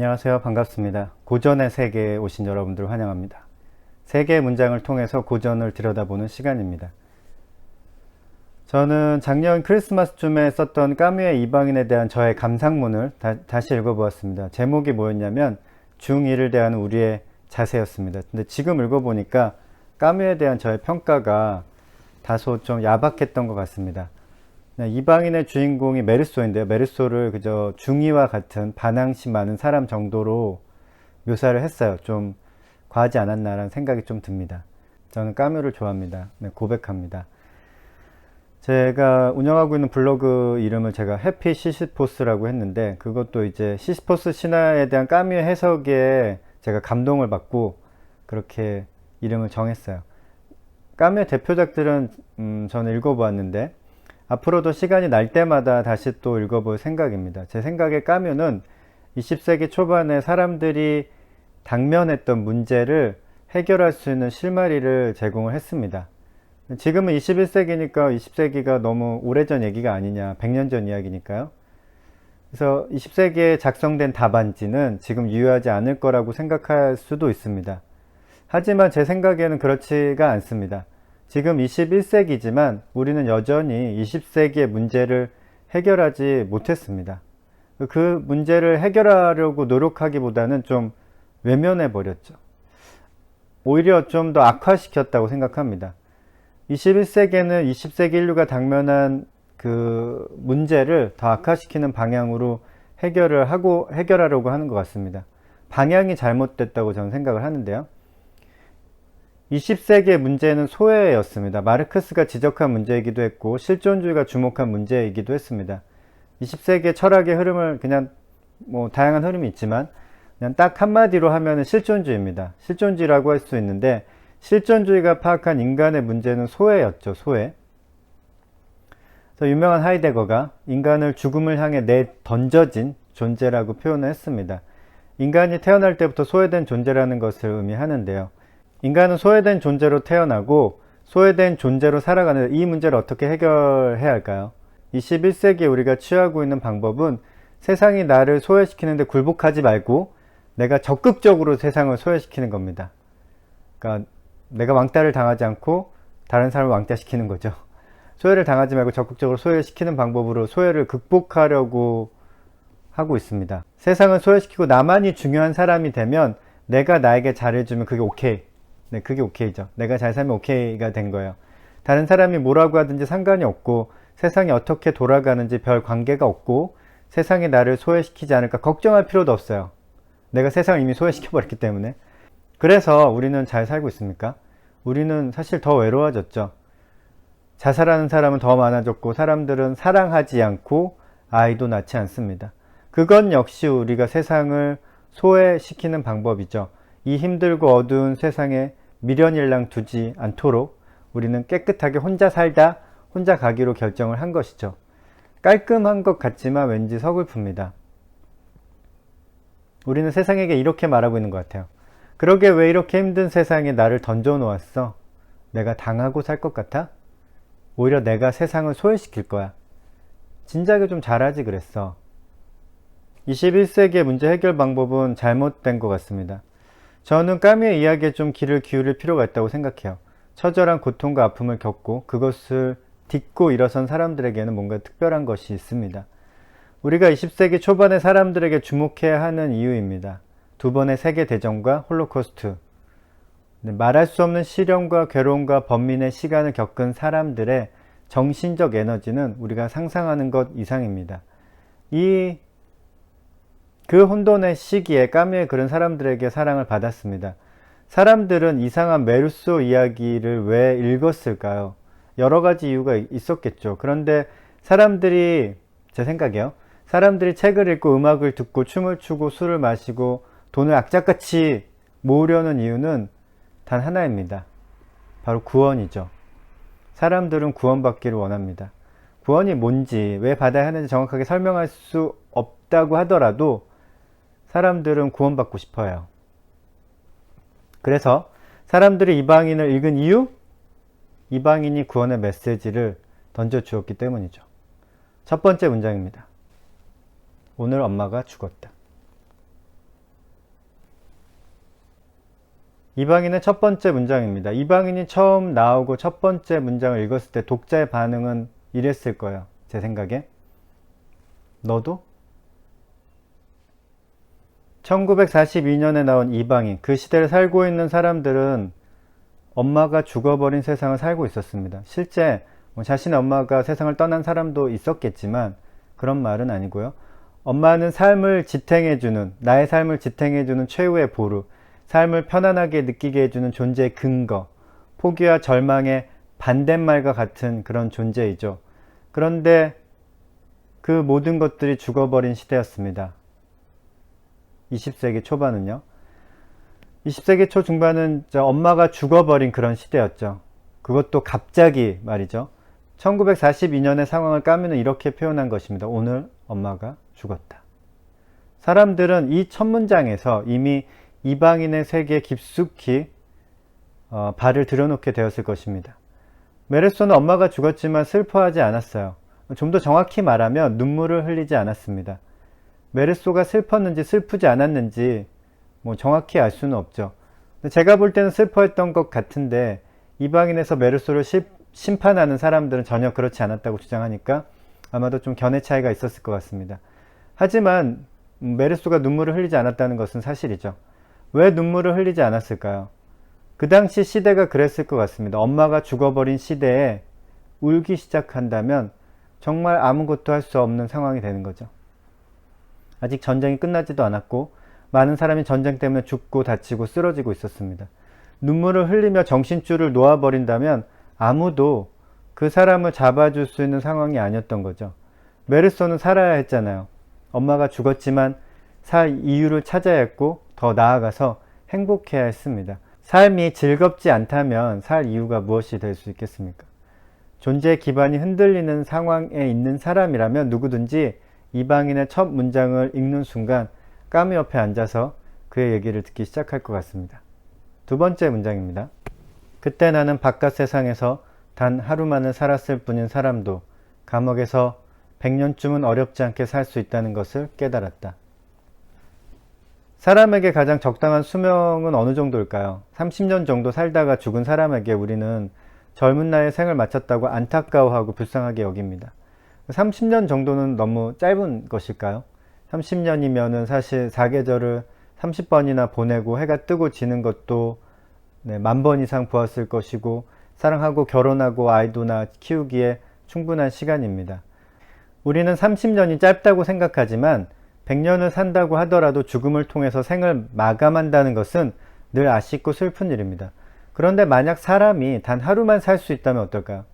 안녕하세요. 반갑습니다. 고전의 세계에 오신 여러분들 환영합니다. 세 개의 문장을 통해서 고전을 들여다보는 시간입니다. 저는 작년 크리스마스쯤에 썼던 까뮈의 이방인에 대한 저의 감상문을 다시 읽어보았습니다. 제목이 뭐였냐면 중2를 대하는 우리의 자세였습니다. 근데 지금 읽어보니까 까뮈에 대한 저의 평가가 다소 좀 야박했던 것 같습니다. 이방인의 주인공이 메르소인데요. 메르소를 그저 중이와 같은 반항심 많은 사람 정도로 묘사를 했어요. 좀 과하지 않았나라는 생각이 좀 듭니다. 저는 까뮈를 좋아합니다. 네, 고백합니다. 제가 운영하고 있는 블로그 이름을 제가 해피 시시포스라고 했는데, 그것도 이제 시시포스 신화에 대한 까뮈의 해석에 제가 감동을 받고 그렇게 이름을 정했어요. 까뮈의 대표작들은 저는 읽어보았는데 앞으로도 시간이 날 때마다 다시 또 읽어볼 생각입니다. 제 생각에 까뮈는 20세기 초반에 사람들이 당면했던 문제를 해결할 수 있는 실마리를 제공을 했습니다. 지금은 21세기니까 20세기가 너무 오래전 얘기가 아니냐, 100년 전 이야기니까요. 그래서 20세기에 작성된 답안지는 지금 유효하지 않을 거라고 생각할 수도 있습니다. 하지만 제 생각에는 그렇지가 않습니다. 지금 21세기지만 우리는 여전히 20세기의 문제를 해결하지 못했습니다. 그 문제를 해결하려고 노력하기보다는 좀 외면해 버렸죠. 오히려 좀 더 악화시켰다고 생각합니다. 21세기에는 20세기 인류가 당면한 그 문제를 더 악화시키는 방향으로 해결하려고 하는 것 같습니다. 방향이 잘못됐다고 저는 생각을 하는데요. 20세기의 문제는 소외였습니다. 마르크스가 지적한 문제이기도 했고 실존주의가 주목한 문제이기도 했습니다. 20세기의 철학의 흐름을 그냥 다양한 흐름이 있지만 그냥 딱 한마디로 하면 실존주의입니다. 실존주의라고 할 수 있는데 실존주의가 파악한 인간의 문제는 소외였죠. 소외. 그래서 유명한 하이데거가 인간을 죽음을 향해 내던져진 존재라고 표현을 했습니다. 인간이 태어날 때부터 소외된 존재라는 것을 의미하는데요. 인간은 소외된 존재로 태어나고 소외된 존재로 살아가는 이 문제를 어떻게 해결해야 할까요? 21세기에 우리가 취하고 있는 방법은 세상이 나를 소외시키는데 굴복하지 말고 내가 적극적으로 세상을 소외시키는 겁니다. 그러니까 내가 왕따를 당하지 않고 다른 사람을 왕따시키는 거죠. 소외를 당하지 말고 적극적으로 소외시키는 방법으로 소외를 극복하려고 하고 있습니다. 세상을 소외시키고 나만이 중요한 사람이 되면 내가 나에게 잘해주면 그게 오케이. 네, 그게 오케이죠. 내가 잘 살면 오케이가 된 거예요. 다른 사람이 뭐라고 하든지 상관이 없고 세상이 어떻게 돌아가는지 별 관계가 없고 세상이 나를 소외시키지 않을까 걱정할 필요도 없어요. 내가 세상을 이미 소외시켜버렸기 때문에. 그래서 우리는 잘 살고 있습니까? 우리는 사실 더 외로워졌죠. 자살하는 사람은 더 많아졌고 사람들은 사랑하지 않고 아이도 낳지 않습니다. 그건 역시 우리가 세상을 소외시키는 방법이죠. 이 힘들고 어두운 세상에 미련일랑 두지 않도록 우리는 깨끗하게 혼자 살다 혼자 가기로 결정을 한 것이죠. 깔끔한 것 같지만 왠지 서글픕니다. 우리는 세상에게 이렇게 말하고 있는 것 같아요. 그러게 왜 이렇게 힘든 세상에 나를 던져 놓았어? 내가 당하고 살 것 같아? 오히려 내가 세상을 소외시킬 거야. 진작에 좀 잘하지 그랬어. 21세기의 문제 해결 방법은 잘못된 것 같습니다. 저는 까뮈의 이야기에 좀 귀를 기울일 필요가 있다고 생각해요. 처절한 고통과 아픔을 겪고 그것을 딛고 일어선 사람들에게는 뭔가 특별한 것이 있습니다. 우리가 20세기 초반에 사람들에게 주목해야 하는 이유입니다. 두 번의 세계대전과 홀로코스트. 말할 수 없는 시련과 괴로움과 번민의 시간을 겪은 사람들의 정신적 에너지는 우리가 상상하는 것 이상입니다. 그 혼돈의 시기에 까뮈의 글은 사람들에게 사랑을 받았습니다. 사람들은 이상한 메르소 이야기를 왜 읽었을까요? 여러 가지 이유가 있었겠죠. 그런데 제 생각이에요. 사람들이 책을 읽고 음악을 듣고 춤을 추고 술을 마시고 돈을 악착같이 모으려는 이유는 단 하나입니다. 바로 구원이죠. 사람들은 구원받기를 원합니다. 구원이 뭔지, 왜 받아야 하는지 정확하게 설명할 수 없다고 하더라도 사람들은 구원받고 싶어요. 그래서 사람들이 이방인을 읽은 이유? 이방인이 구원의 메시지를 던져주었기 때문이죠. 첫 번째 문장입니다. 오늘 엄마가 죽었다. 이방인의 첫 번째 문장입니다. 이방인이 처음 나오고 첫 번째 문장을 읽었을 때 독자의 반응은 이랬을 거예요. 제 생각에. 너도? 1942년에 나온 이방인, 그 시대를 살고 있는 사람들은 엄마가 죽어버린 세상을 살고 있었습니다. 실제 자신의 엄마가 세상을 떠난 사람도 있었겠지만 그런 말은 아니고요. 엄마는 삶을 지탱해주는, 나의 삶을 지탱해주는 최후의 보루, 삶을 편안하게 느끼게 해주는 존재의 근거, 포기와 절망의 반대말과 같은 그런 존재이죠. 그런데 그 모든 것들이 죽어버린 시대였습니다. 20세기 초반은요. 20세기 초 중반은 엄마가 죽어버린 그런 시대였죠. 그것도 갑자기 말이죠. 1942년의 상황을 까뮤는 이렇게 표현한 것입니다. 오늘 엄마가 죽었다. 사람들은 이 첫 문장에서 이미 이방인의 세계에 깊숙이 발을 들여놓게 되었을 것입니다. 메르소는 엄마가 죽었지만 슬퍼하지 않았어요. 좀 더 정확히 말하면 눈물을 흘리지 않았습니다. 메르소가 슬펐는지 슬프지 않았는지 정확히 알 수는 없죠. 제가 볼 때는 슬퍼했던 것 같은데 이방인에서 메르소를 심판하는 사람들은 전혀 그렇지 않았다고 주장하니까 아마도 좀 견해 차이가 있었을 것 같습니다. 하지만 메르소가 눈물을 흘리지 않았다는 것은 사실이죠. 왜 눈물을 흘리지 않았을까요? 그 당시 시대가 그랬을 것 같습니다. 엄마가 죽어버린 시대에 울기 시작한다면 정말 아무것도 할 수 없는 상황이 되는 거죠. 아직 전쟁이 끝나지도 않았고 많은 사람이 전쟁 때문에 죽고 다치고 쓰러지고 있었습니다. 눈물을 흘리며 정신줄을 놓아버린다면 아무도 그 사람을 잡아줄 수 있는 상황이 아니었던 거죠. 메르소는 살아야 했잖아요. 엄마가 죽었지만 살 이유를 찾아야 했고 더 나아가서 행복해야 했습니다. 삶이 즐겁지 않다면 살 이유가 무엇이 될 수 있겠습니까? 존재의 기반이 흔들리는 상황에 있는 사람이라면 누구든지 이방인의 첫 문장을 읽는 순간 까뮤 옆에 앉아서 그의 얘기를 듣기 시작할 것 같습니다. 두 번째 문장입니다. 그때 나는 바깥 세상에서 단 하루만을 살았을 뿐인 사람도 감옥에서 100년쯤은 어렵지 않게 살 수 있다는 것을 깨달았다. 사람에게 가장 적당한 수명은 어느 정도일까요? 30년 정도 살다가 죽은 사람에게 우리는 젊은 나이에 생을 마쳤다고 안타까워하고 불쌍하게 여깁니다. 30년 정도는 너무 짧은 것일까요? 30년이면은 사실 사계절을 30번이나 보내고 해가 뜨고 지는 것도 10,000번 이상 보았을 것이고 사랑하고 결혼하고 아이도 낳아 키우기에 충분한 시간입니다. 우리는 30년이 짧다고 생각하지만 100년을 산다고 하더라도 죽음을 통해서 생을 마감한다는 것은 늘 아쉽고 슬픈 일입니다. 그런데 만약 사람이 단 하루만 살 수 있다면 어떨까요?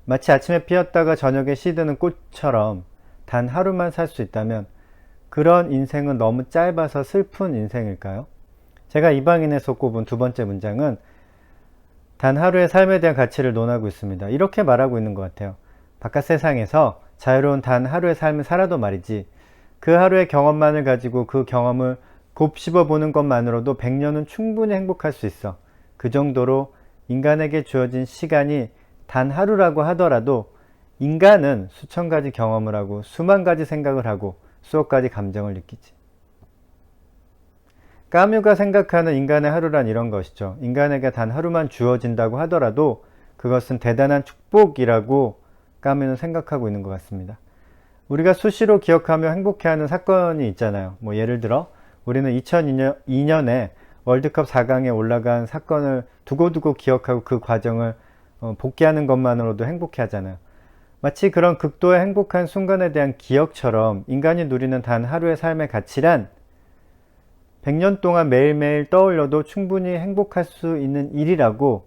마치 아침에 피었다가 저녁에 시드는 꽃처럼 단 하루만 살 수 있다면 그런 인생은 너무 짧아서 슬픈 인생일까요? 제가 이방인에서 꼽은 두 번째 문장은 단 하루의 삶에 대한 가치를 논하고 있습니다. 이렇게 말하고 있는 것 같아요. 바깥 세상에서 자유로운 단 하루의 삶을 살아도 말이지 그 하루의 경험만을 가지고 그 경험을 곱씹어 보는 것만으로도 100년은 충분히 행복할 수 있어. 그 정도로 인간에게 주어진 시간이 단 하루라고 하더라도 인간은 수천 가지 경험을 하고 수만 가지 생각을 하고 수억 가지 감정을 느끼지. 까뮤가 생각하는 인간의 하루란 이런 것이죠. 인간에게 단 하루만 주어진다고 하더라도 그것은 대단한 축복이라고 까뮤는 생각하고 있는 것 같습니다. 우리가 수시로 기억하며 행복해하는 사건이 있잖아요. 예를 들어 우리는 2002년에 월드컵 4강에 올라간 사건을 두고두고 기억하고 그 과정을 복귀하는 것만으로도 행복해 하잖아요. 마치 그런 극도의 행복한 순간에 대한 기억처럼 인간이 누리는 단 하루의 삶의 가치란 100년 동안 매일매일 떠올려도 충분히 행복할 수 있는 일이라고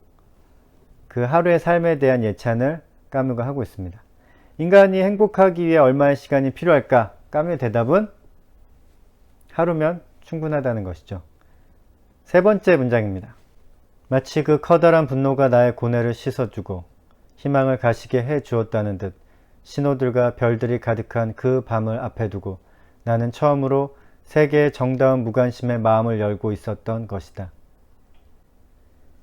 그 하루의 삶에 대한 예찬을 까뮤가 하고 있습니다. 인간이 행복하기 위해 얼마의 시간이 필요할까? 까뮤의 대답은 하루면 충분하다는 것이죠. 세 번째 문장입니다. 마치 그 커다란 분노가 나의 고뇌를 씻어주고 희망을 가시게 해 주었다는 듯 신호들과 별들이 가득한 그 밤을 앞에 두고 나는 처음으로 세계의 정다운 무관심에 마음을 열고 있었던 것이다.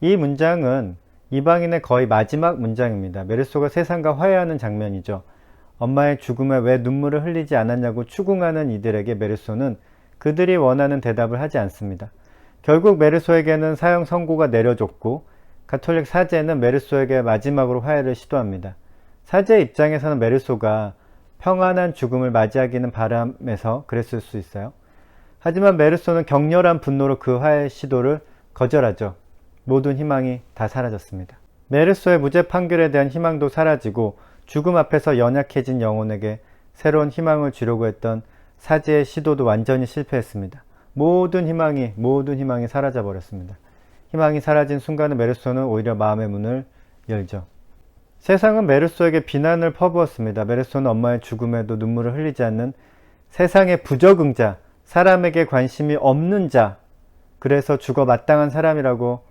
이 문장은 이방인의 거의 마지막 문장입니다. 메르소가 세상과 화해하는 장면이죠. 엄마의 죽음에 왜 눈물을 흘리지 않았냐고 추궁하는 이들에게 메르소는 그들이 원하는 대답을 하지 않습니다. 결국 메르소에게는 사형 선고가 내려졌고 가톨릭 사제는 메르소에게 마지막으로 화해를 시도합니다. 사제의 입장에서는 메르소가 평안한 죽음을 맞이하기는 바람에서 그랬을 수 있어요. 하지만 메르소는 격렬한 분노로 그 화해 시도를 거절하죠. 모든 희망이 다 사라졌습니다. 메르소의 무죄 판결에 대한 희망도 사라지고 죽음 앞에서 연약해진 영혼에게 새로운 희망을 주려고 했던 사제의 시도도 완전히 실패했습니다. 모든 희망이 사라져 버렸습니다. 희망이 사라진 순간에 메르소는 오히려 마음의 문을 열죠. 세상은 메르소에게 비난을 퍼부었습니다. 메르소는 엄마의 죽음에도 눈물을 흘리지 않는 세상의 부적응자, 사람에게 관심이 없는 자, 그래서 죽어 마땅한 사람이라고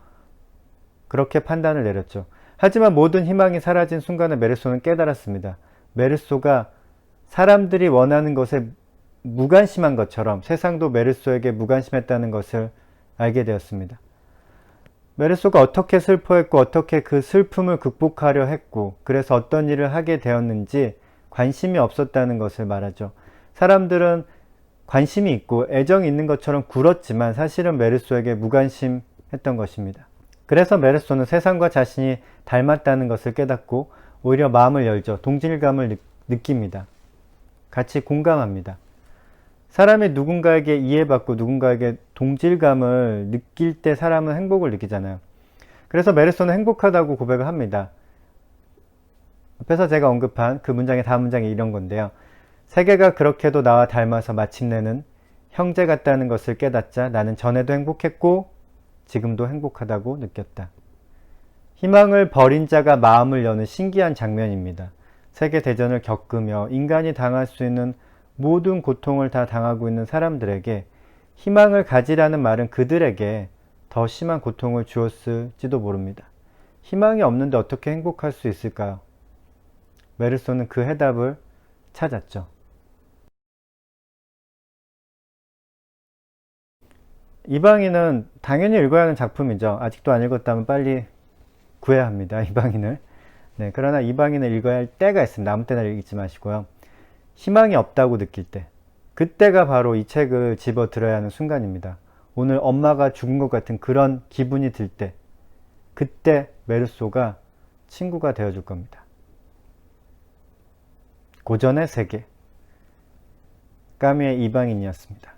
그렇게 판단을 내렸죠. 하지만 모든 희망이 사라진 순간에 메르소는 깨달았습니다. 메르소가 사람들이 원하는 것에 무관심한 것처럼 세상도 메르소에게 무관심했다는 것을 알게 되었습니다. 메르소가 어떻게 슬퍼했고 어떻게 그 슬픔을 극복하려 했고 그래서 어떤 일을 하게 되었는지 관심이 없었다는 것을 말하죠. 사람들은 관심이 있고 애정이 있는 것처럼 굴었지만 사실은 메르소에게 무관심했던 것입니다. 그래서 메르소는 세상과 자신이 닮았다는 것을 깨닫고 오히려 마음을 열죠. 동질감을 느낍니다. 같이 공감합니다. 사람이 누군가에게 이해받고 누군가에게 동질감을 느낄 때 사람은 행복을 느끼잖아요. 그래서 메르소는 행복하다고 고백을 합니다. 앞에서 제가 언급한 그 문장의 다음 문장이 이런 건데요. 세계가 그렇게도 나와 닮아서 마침내는 형제 같다는 것을 깨닫자 나는 전에도 행복했고 지금도 행복하다고 느꼈다. 희망을 버린 자가 마음을 여는 신기한 장면입니다. 세계대전을 겪으며 인간이 당할 수 있는 모든 고통을 다 당하고 있는 사람들에게 희망을 가지라는 말은 그들에게 더 심한 고통을 주었을지도 모릅니다. 희망이 없는데 어떻게 행복할 수 있을까요? 메르소는 그 해답을 찾았죠. 이방인은 당연히 읽어야 하는 작품이죠. 아직도 안 읽었다면 빨리 구해야 합니다. 이방인을. 네, 그러나 이방인을 읽어야 할 때가 있습니다. 아무 때나 읽지 마시고요. 희망이 없다고 느낄 때, 그때가 바로 이 책을 집어 들어야 하는 순간입니다. 오늘 엄마가 죽은 것 같은 그런 기분이 들 때, 그때 메르소가 친구가 되어줄 겁니다. 고전의 세계, 까미의 이방인이었습니다.